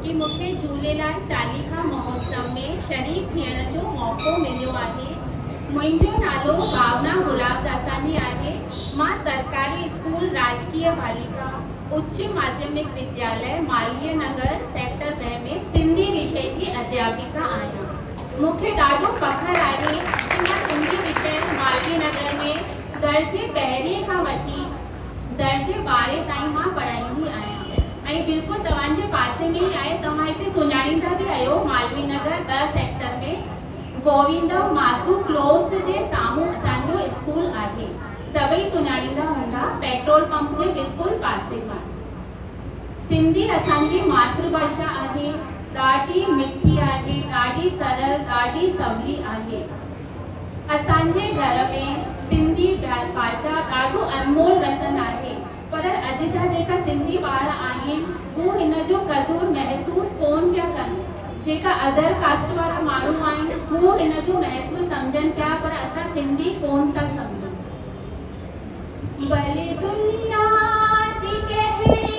कि मूंखे झूलेलाल चालीहा महोत्सव में शरीक थियण जो मौक़ो मिलियो आहे। मुंहिंजो नालो भावना गुलाबदासानी आहे। मां सरकारी स्कूल राजकीय बालिका उच्च माध्यमिक विद्यालय मालवीय नगर सेक्टर 2 में सिंधी विषय की अध्यापिका आहियां। मूंखे ॾाढो फ़ख्रु आहे कि मां सिंधी विषय मालवीय नगर में दर्जे 1 खां वठी दर्जे 12 ताईं मां पढ़ाईंदी आहियां। ऐं बिल्कुलु तव्हांजे पासे में ई आहे, तव्हां हिते सुञाणींदा बि आहियो, मालवीय नगर 2 सेक्टर में गोविंद मासू क्लोज जे साम्हूं असांजो स्कूल आहे। सभई सुञाणींदा हूंदा, पेट्रोल पंप जे बिल्कुलु पासे में। सिंधी असांजी मातृभाषा आहे, ॾाढी मिठी आहे, ॾाढी सरल, ॾाढी सवली आहे। असांजे घर में सिंधी भाषा ॾाढो अनमोल रतन आहे, पर अॼु जा जेका सिंधी ॿार आहिनि हू हिन जो क़दुरु महसूसु कोन पिया कनि। जेका अदर कास्ट वारा माण्हू आहिनि हू हिन जो महत्व सम्झनि पिया, पर असां सिंधी कोन था सम्झूं। भले दुनिया जी कहिड़ी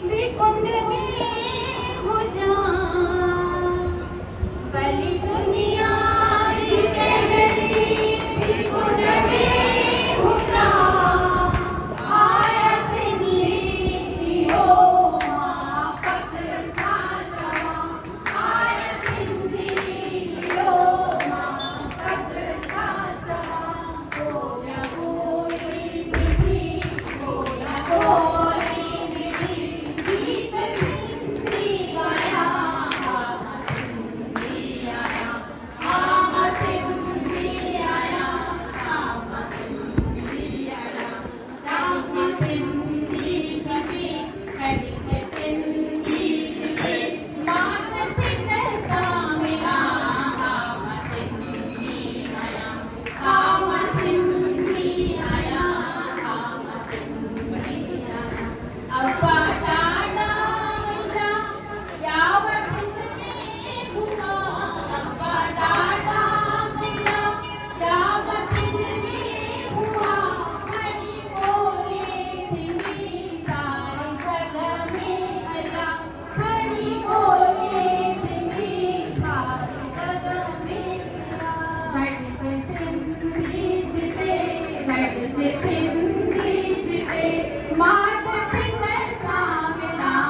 भी कुंड में हुजां, भले दुनिया जी कहिड़ी भी कुंड में हुजां, आया सिंधी हो मां फ़ख्र सां चवां, आया सिंधी हो मां फ़ख्र सां चवां। बोलिया बोली मिठी, बोलिया बोली मिठी, गीत सिंधी गाया, मां सिंधी आहियां, मां सिंधी आहियां, मां सिंधी आहियां। तव्हांजी सिंधी जिते कॾहिं सिंधी जिते मां त सिंध सां मिलां, मां सिंधी आहियां, मां सिंधी आहियां, मां सिंधी आहियां। अब्बा ॾाॾा मुंहिंजा याव सिंध में हुआ, अब्बा ॾाॾा मुंहिंजा याव सिंध में हुआ, खणी ॿोले सिंधी सारे जग में हलिया, खणी ॿोले सिंधी सारे जग में हलिया। गॾिजे सिंधी जिते, गॾिजे सिंधी जिते मां त सिंध सां मिलां,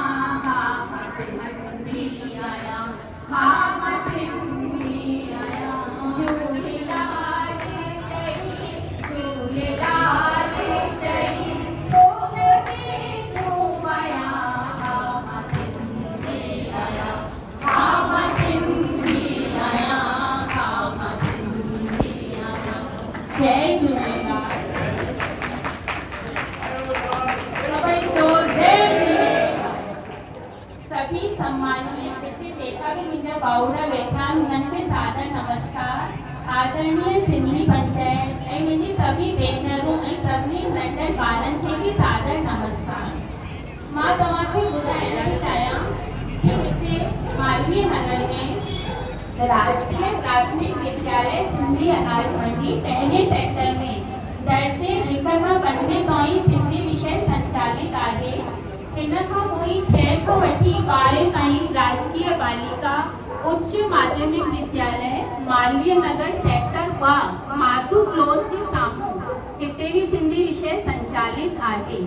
मां सिंधी आहियां, मां सिंधी आहियां। झूलेलाल चई, झूलेलाल चई, छो न चई तूं आहियां, मां सिंधी आहियां, मां सिंधी आहियां, मां सिंधी आहियां। जय झूलेलाल। सभई चओ जय झूलेलाल। सभी सम्मानीय हिते जेका भी मुंहिंजा भाउर वेठा आहिनि उन्हनि खे सादर नमस्कार। आदरणीय सिंधी पंचायत ऐं मुंहिंजी सभी भेनरूं ऐं सभिनी नंढनि ॿारनि खे बि सादर नमस्कार। मां तव्हांखे ॿुधाइण थी चाहियां कि हिते मालवीय नगर में राजकीय प्राथमिक विद्यालय सिंधी अनाज मंडी 1 सेक्टर में दर्जे 1 खां 5 ताईं सिंधी विषय संचालित आहे। हिन खां पोइ 6 खां वठी 12 ताईं राजकीय बालिका उच्च माध्यमिक विद्यालय मालवीय नगर सेक्टर 2 मासू क्लोज जे साम्हूं हिते भी सिंधी विषय संचालित आहे।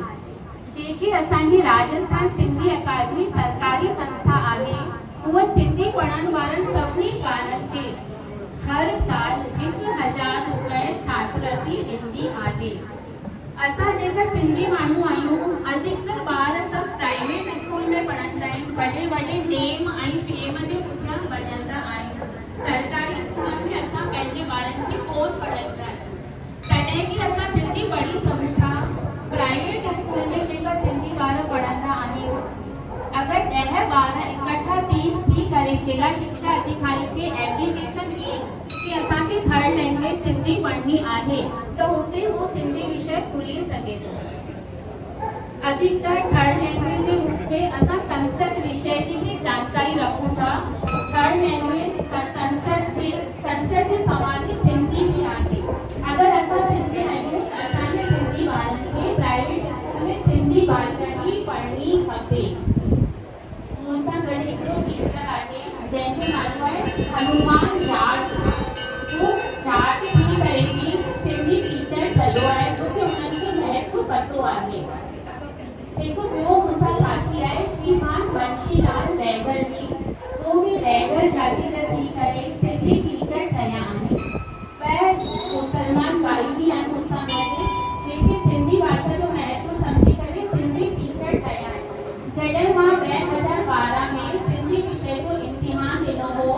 जेकी असांजी राजस्थान सिंधी अकादमी सरकारी संस्था आहे, उहा सिंधी पढ़ण वारनि सभिनी ॿारनि खे हर साल 1000 रुपए छात्रवृत्ति ॾींदी आहे। असां जेका सिंधी माण्हू आहियूं, अधिकतर ॿार सभु प्राइवेट स्कूल में पढ़ंदा आहिनि, वॾे वॾे नेम ऐं फेम जे पुठियां भॼंदा आहियूं। सरकारी स्कूलनि में असां पंहिंजे ॿारनि खे कोन पढ़ाईंदा आहियूं, तॾहिं बि असां सिंधी पढ़ी सघूं था। प्राइवेट स्कूल में जेका सिंधी ॿार पढ़ंदा आहिनि, अगर 10 ॿार इकट्ठा थी करे जिला शिक्षा अधिकारी खे एप्लीकेशन ॾियनि कि असांखे थर्ड लैंग्वेज सिंधी पढ़नी आहे, त हुते वो सिंधी विषय खुली सघे थो। अधिकतर थर्ड लैंग्वेज जे रूप में असां संस्कृत विषय जी भी जानकारी रखूं था। थर्ड लैंग्वेज संस्कृत जे समान सिंधी भी आहे। अगर असां सिंधी आहियूं त असांजे सिंधी ॿारनि खे प्राइवेट स्कूल में सिंधी भाषा ही पढ़नी खपे। मूंसां गॾु हिकिड़ो कंदो आहे। हिकु ॿियो मूंसां साथी आहे श्रीमान बंशीलाल वैगर जी। वो भी वैगर जाति जा थी करे सिंधी टीचर ठहिया आहिनि। ॿ मुसलमान भाई भी आहिनि मूंसां गॾु जेके सिंधी भाषा जो महत्व समझी करे सिंधी टीचर ठहिया आहिनि। जॾहिं मां 2012 में सिंधी विषय जो इम्तिहान ॾिनो हो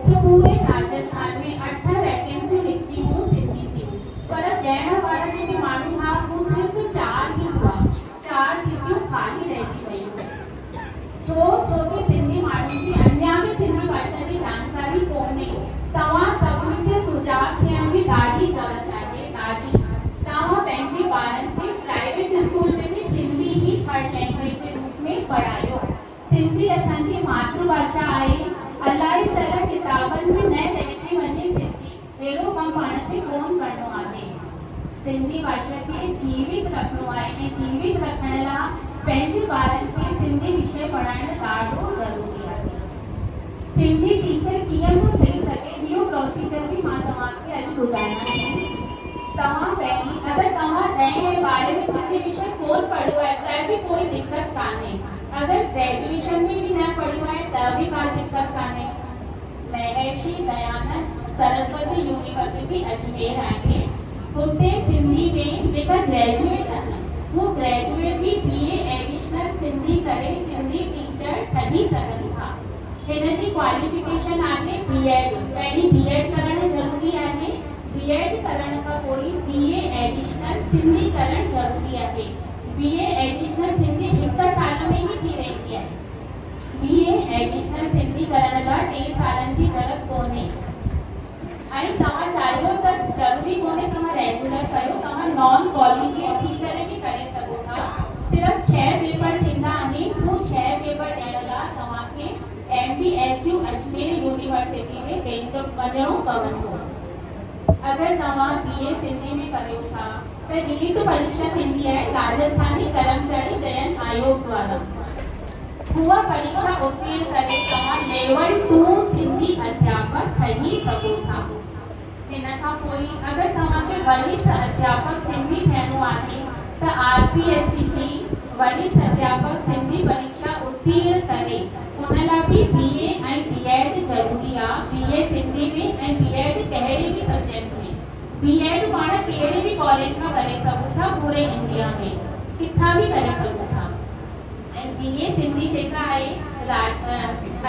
तो पूरे राजस्थान में 8 वैकेंसियूं निकिती हूँ सिंधी जी, पर ॾियण वारा जेके माण्हू हुआ हू सिर्फ़ 4 ही हुआ। 4 सीटियूं खाली रहिजी वयूं। छो कि सिंधी माण्हुनि खे अञा बि सिंधी भाषा जी जानकारी कोन्हे। तव्हां सभिनी खे सुजाग थियण जी ॾाढी ज़रूरत आहे, ॾाढी। तव्हां पंहिंजे ॿारनि खे प्राइवेट स्कूल में भी सिंधी ही थर्ड लैंग्वेज जे रूप में पढ़ायो। सिंधी असांजी मातृभाषा आहे। अलाए छा किताबनि में न रहिजी वञे सिंधी, अहिड़ो कमु पाण खे कोन करणो आहे। सिंधी भाषा खे जीवित रखणो आहे ऐं जीवित रखण लाइ पंहिंजे ॿारनि खे सिंधी विषय पढ़ाइणु ॾाढो ज़रूरी आहे। सिंधी टीचर कीअं थो ठही सघे इहो प्रोसीजर भी मां तव्हांखे अॼु ॿुधायां थी। तव्हां पहिरीं अगरि तव्हां 10 ऐं 12 में सिंधी विषय कोन पढ़ियो आहे त भी कोई दिक़त कान्हे। अगर ग्रेजुएशन में भी न पढ़ियो आहे त भी का दिक़त कान्हे। महर्षि दयानंद सरस्वती यूनिवर्सिटी अजमेर आहे। हुते सिंधी में जेका ग्रेजुएट आहिनि वो ग्रेजुएट भी BA एडिशनल सिंधी करे सिंधी टीचर ठही सघनि था। हिन जी क्वालिफिकेशन आहे B.Ed। पहिरीं B.Ed करणु ज़रूरी आहे। B.Ed करण खां पोइ BA एडिशनल सिंधी करणु ज़रूरी आहे। BA एडिशनल सिंधी 1 साल में ही थी वेंदी आहे। BA एडिशनल सिंधी करण लाइ 2 सालनि जी ज़रूरत कोन्हे। ऐं तव्हां चाहियो त ज़रूरी कोन्हे तव्हां रेगुलर कयो, तव्हां नॉन कॉलेजिएट थी करे भी करे सघो था। सिर्फ 6 पेपर थींदा आहिनि। हू 6 पेपर ॾियण लाइ तव्हांखे MDSU अजमेर यूनिवर्सिटी में वञिणो पवंदो। अगर तव्हां BA सिंधी में करियो था त नीट परीक्षा थींदी आहे राजस्थानी कर्मचारी चयन आयोग द्वारा। हुआ परीक्षा उत्तीर्ण करे तव्हां लेवल 2 सिंधी अध्यापक ठही सघो था। हिन खां पोइ अगर तव्हांखे वरिष्ठ अध्यापक सिंधी थियणो आहे त RPSC जी वरिष्ठ अध्यापक सिंधी परीक्षा उत्तीर्ण करे उन लाइ भी BA ऐं B.Ed ज़रूरी आहे। BA सिंधी में ऐं B.Ed कहिड़े भी सब्जेक्ट में। B.Ed पाण कहिड़े भी कॉलेज में करे सघो था पूरे इंडिया में, किथां भी करे सघो था। ऐं BA सिंधी जेका आहे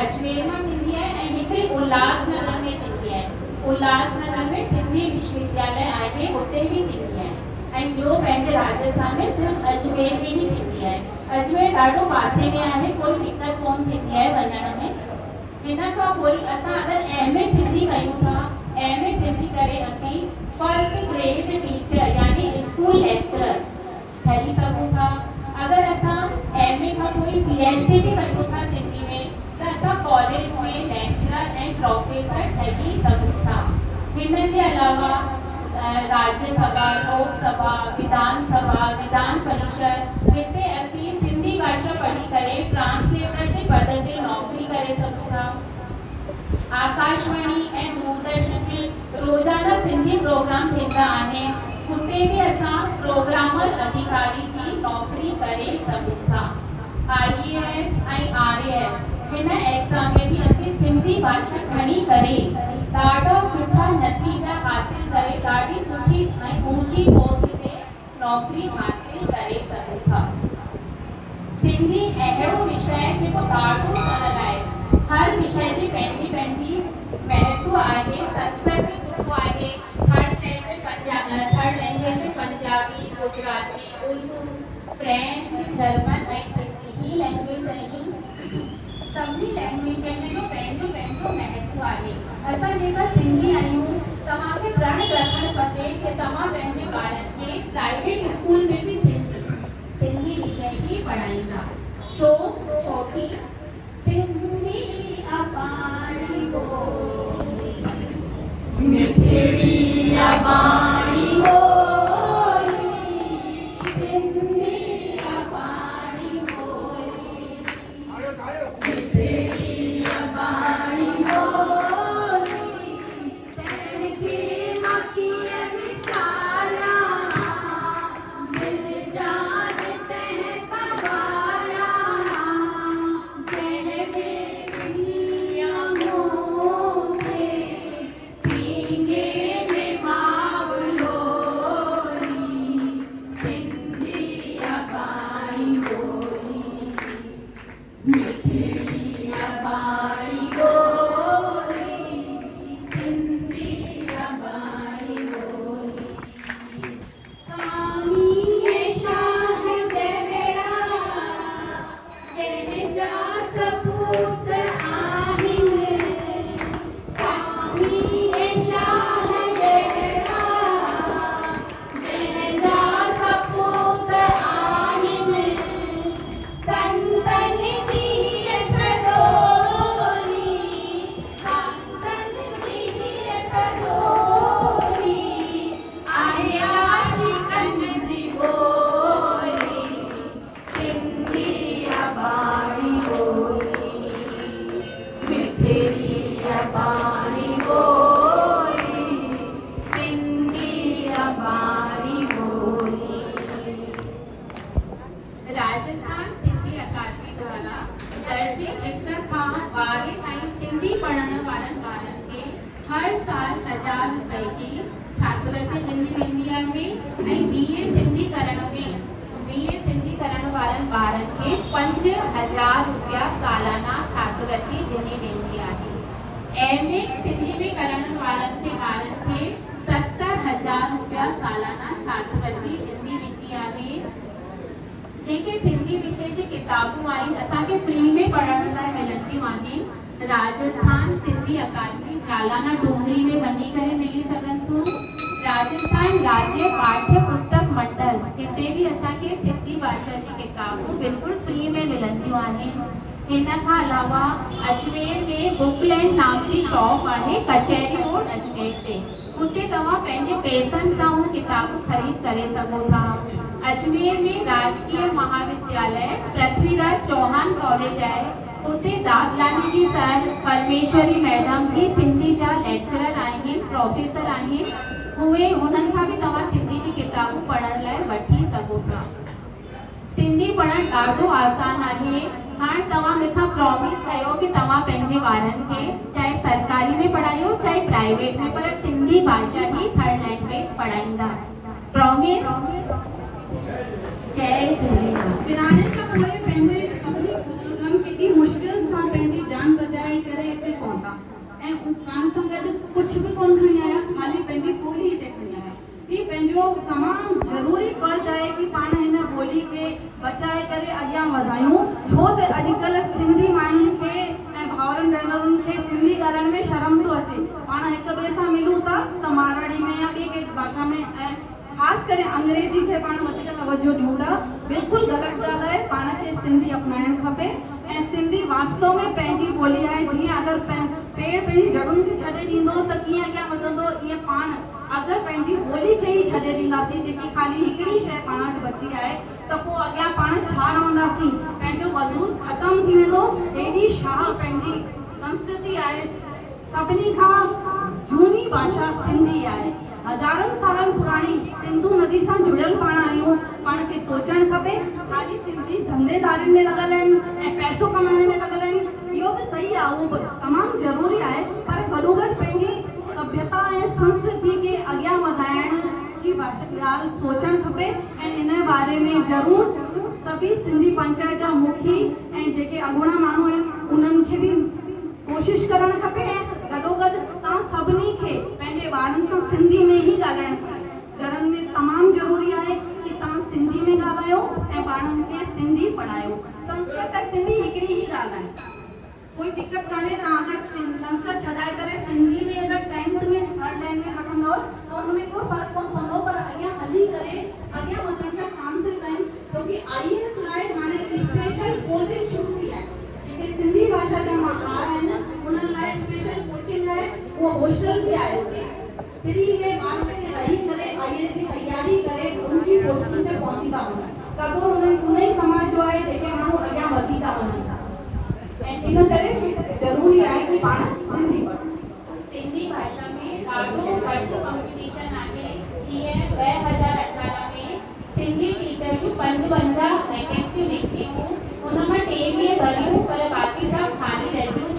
अजमेर में थींदी आहे ऐं हिकिड़ी उल्हासनगर में थींदी आहे। उल्हासनगर में सिंधी विश्वविद्यालय आहे, हुते भी थींदी आहे। ऐं ॿियो पंहिंजे राजस्थान में सिर्फ अजमेर में ही थींदी आहे। अजमेर ॾाढो पासे में आहे, कोई दिक़त कोन थींदी आहे वञण में। हिन खां पोइ असां अगरि MA सिंधी कयूं था, MA सिंधी करे असीं फर्स्ट ग्रेड टीचर यानी स्कूल लेक्चरर ठही सघूं था। अगर असां MA खां पोइ PhD भी कयूं था सिंधी में त असां कॉलेज में लेक्चरर ऐं प्रोफेसर ठही सघूं था। हिन जे अलावा राज्यसभा, लोकसभा, विधानसभा, विधान परिषद हिते असीं सिंधी भाषा पढ़ी करे ट्रांसलेटर जे पद ते नौकरी करे सघूं था। आकाशवाणी ऐं दूरदर्शन में रोज़ाना सिंधी प्रोग्राम थींदा आहिनि, हुते भी असां प्रोग्रामर अधिकारी जी नौकरी करे सघूं था। IAS ऐं RAS हिन एग्ज़ाम में भी असीं सिंधी भाषा खणी करे ॾाढा सुठा नतीजा हासिल करे ॾाढी सुठी ऐं ऊंची पोस्ट ते नौकरी हासिल करे सघूं था। सिंधी अहिड़ो विषय जेको ॾाढो सरल आहे। हर विषय जी पंहिंजी महत्व आहे। संस्कृत भी सुठो आहे। थर्ड लैंग्वेज में पंजाबी, गुजराती, उर्दू, फ्रेंच, जर्मन ऐं सिंधी ही लैंग्वेज आहिनि। सभिनी लैंग्वेज जो पंहिंजो महत्व आहे। असां जेका सिंधी आहियूं तव्हांखे प्रण रखणु खपे कि तव्हां पंहिंजे ॿारनि खे प्राइवेट स्कूल में भी सिंधी विषय ही पढ़ाईंदा। छोकी सिंधी अबाणी बोली मिठड़ी अबाणी बोली सिंधी अबाणी बोली मिठड़ी अबाणी बोली तंहिंखे मां कीअं मिसाला जिन जा ऐं BA सिंधी करण वारनि ॿारनि खे 5000 रुपया सालाना छात्रवृत्ति ॾिनी वेंदी आहे। MA सिंधी में करण वारनि ॿारनि खे 70000 रुपया सालाना छात्रवृत्ति ॾिनी वेंदी आहे। जेके सिंधी विषय जी किताबूं आहिनि असांखे फ्री में पढ़ण लाइ मिलंदियूं आहिनि। राजस्थान सिंधी अकादमी जालाना डूंगरी में वञी करे मिली सघनि थियूं। राजस्थान राज्य पाठ्य पुस्तक मंडल हिते भी असांखे सिंधी भाषा जी किताबूं बिल्कुल फ्री में मिलंदियूं आहिनि। हिन खां अलावा अजमेर में बुकलैंड नाम जी शॉप आहे कचहरी रोड अजमेर ते। हुते तव्हां पंहिंजे पैसनि सां उहे किताबूं ख़रीद करे सघो था। अजमेर में राजकीय महाविद्यालय पृथ्वीराज चौहान कॉलेज आहे। उते दादलानी जी सर परमेश्वरी मैडम जी सिंधी जा लेक्चरर आहिनि, प्रोफेसर आहिनि। उहे हुननि खां बि तव्हां सिंधी जी किताबूं पढ़ण लाइ वठी सघो था। सिंधी पढ़णु ॾाढो आसान आहे। हाणे तव्हां मूंखां प्रॉमिस कयो कि तव्हां पंहिंजे ॿारनि खे चाहे सरकारी में पढ़ायो चाहे प्राइवेट में, पर सिंधी भाषा ही थर्ड लैंग्वेज पढ़ाईंदा। प्रॉमिस। जय झूलेलाल। विरहाङे खां पोइ पंहिंजे सभिनी बुज़ुर्गनि केॾी मुश्किल सां पंहिंजी जान बचाए करे हिते पहुता ऐं पाण सां गॾु कुझु बि कोन खणी आया, ख़ाली पंहिंजी ॿोली हिते खणी आया। हीउ पंहिंजो तमामु ज़रूरी फ़र्ज़ु आहे कि पाण हिन ॿोली खे बचाए करे अॻियां वधायूं, छो त अॼुकल्ह सिंधी माण्हुनि खे ऐं भाउरनि भेनरुनि खे सिंधी ॻाल्हाइण में शर्म थो अचे। पाण हिक ॿिए सां मिलूं था त मारवाड़ी में या ॿी कंहिं भाषा में ऐं ख़ासि करे अंग्रेजी खे पाण वधीक तवजो ॾियूं था। बिल्कुलु ग़लति ॻाल्हि आहे। पाण खे सिंधी अपनाइणु खपे ऐं सिंधी वास्तव में पंहिंजी ॿोली आहे। जीअं अगरि पेड़ पंहिंजी जड़ुनि खे छॾे ॾींदो त कीअं अॻियां वधंदो, ईअं पाण अगरि पंहिंजी ॿोली खे ई छॾे ॾींदासीं, जेकी ख़ाली हिकिड़ी शइ पाण वटि बची आहे, त पोइ अॻियां पाण छा रहंदासीं? पंहिंजो वजूद ख़तमु थी वेंदो। एॾी छा पंहिंजी संस्कृति आहे। सभिनी खां झूनी भाषा सिंधी आहे। हज़ारनि सालनि पुराणी सिंधु नदी सां जुड़ियल पाण आहियूं। पाण खे सोचणु खपे। ख़ाली सिंधी धंधेदारियुनि में लॻल आहिनि ऐं पैसो कमाइण में लॻल आहिनि, इहो बि सही आहे, उहो बि तमामु ज़रूरी आहे, पर गॾोगॾु पंहिंजी सभ्यता ऐं संस्कृति खे अॻियां वधाइण जी ॻाल्हि सोचणु खपे। ऐं इन बारे में ज़रूरु सभी सिंधी पंचायत जा मुखी ऐं जेके अॻूणा माण्हू आहिनि उन्हनि खे बि कोशिशि करणु खपे। ऐं गॾोगॾु तव्हां सभिनी खे पंहिंजे ॿारनि सां सिंधी में ई ॻाल्हाइणु खपे। घरनि में तमामु ज़रूरी आहे कि तव्हां सिंधी में ॻाल्हायो ऐं ॿारनि खे सिंधी पढ़ायो। संस्कृत ऐं सिंधी हिकिड़ी ई ॻाल्हि आहे, कोई दिक़त कान्हे। तव्हां अगरि संस्कृत छॾाए करे सिंधी में अगरि 10th में थर्ड लैंग्वेज वठंदव त हुनमें कोई फ़र्क़ु कोन पवंदो, पर अॻियां हली करे अॻियां वधण जा चांसिस आहिनि। छोकी IAS लाइ हाणे स्पेशल कोचिंग शुरू थी आहे। जेके सिंधी भाषा जा ॿार आहिनि उन्हनि लाइ स्पेशल कोचिंग आहे, उहो हॉस्टल बि आहे। उते फ्री में ॿार रही करे IAS जी तयारी करे ऊंची पोस्टिंग ते पहुची था वञनि। कदुरु उन ई समाज जो आहे जेके माण्हू अॻियां वधी था वञनि। ऐं इन करे ज़रूरी आहे कि पाण सिंधी पढ़ूं। सिंधी भाषा में ॾाढो घटि कॉम्पिटिशन आहे। जीअं 2018 में सिंधी टीचर जूं 55 वैकेंसियूं निकितियूं, हुन मां 23 भरियूं, पर बाक़ी सभु ख़ाली रहिजियूं।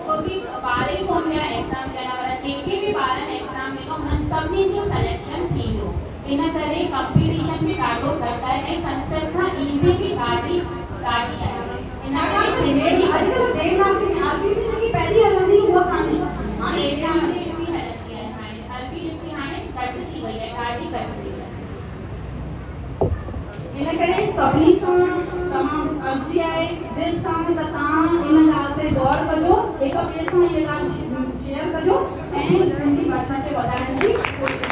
छोकी ॿार ई कोन पिया एग्ज़ाम ॾियण वारा। जेके बि ॿारनि एग्ज़ाम ॾिनो उन्हनि सभिनी जो सिलेक्शन थी वियो। इन करे कॉम्पिटिशन बि ॾाढो घटि आहे ऐं संस्कृत खां ईज़ी बि ॾाढी आहे। इन करे सिंधी अॼुकल्ह देवनागरी में अरबी में जेकी पहिरीं हलंदी उहा कान्हे, हाणे देवनागरी लिपि हलंदी आहे। हाणे अरबी लिपि हाणे घटि थी वई आहे, ॾाढी घटि थी वई आहे। इन करे सभिनी सां तमामु अर्ज़ी आहे दिलि सां त तव्हां इन ॻाल्हि ते गौर कजो, हिक ॿिए सां इहा ॻाल्हि शेयर कजो ऐं सिंधी भाषा खे वधाइण जी कोशिशि